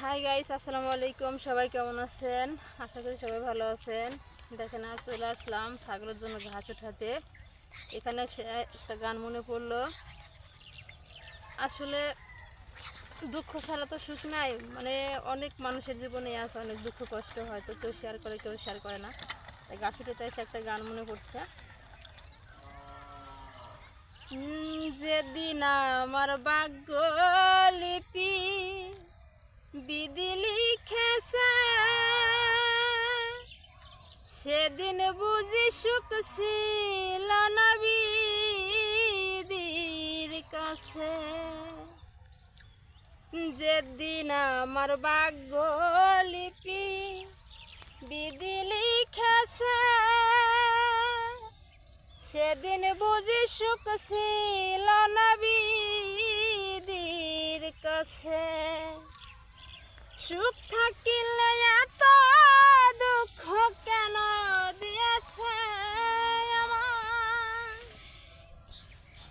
Hi guys, আসসালামু আলাইকুম। সবাই কেমন আছেন? আশা করি সবাই ভালো আছেন। দেখেন, আজ চলে আসলাম ছাগলের জন্য ঘাস উঠাতে। এখানে একটা গান মনে পড়লো। আসলে দুঃখ ছাড়া তো সুখ নাই। মানে অনেক মানুষের জীবনে আছে, অনেক দুঃখ কষ্ট হয়, তো কেউ শেয়ার করে কেউ শেয়ার করে না। তাই ঘাস উঠাতে এসে একটা গান মনে পড়ছে। যেদিন আমার ভাগ্য লিপি বিধি লিখেছে, সেদিন বুঝি সুখ ছিল না বিধির কাছে। যেদিন আমার ভাগ্য লিপি বিধি লিখেছে, সেদিন বুঝি সুখ ছিল না বিধির কাছে। সুখ থাকিলে এত দুঃখ কেন দিয়েছে আমার?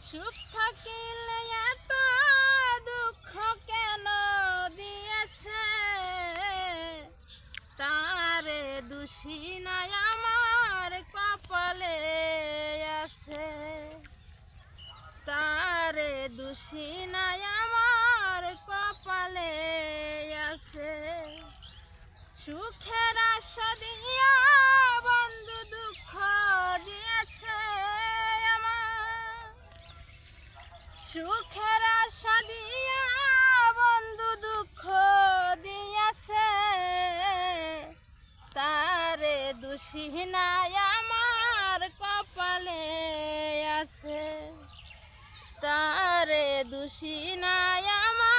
সুখ থাকিলে এত দুঃখ কেন দিয়েছে? তারে দোষী নাই আমার কপালে আছে, তারে দোষী নাই আমার কপালে আছে। সুখের আশা দিয়া বন্ধু দুঃখ দিয়েছে আমার, সুখের আশা দিয়া বন্ধু দুঃখ দিয়েছে। তারে দোষী নাই আমার কপালে আছে, তারে দোষী নাই আমার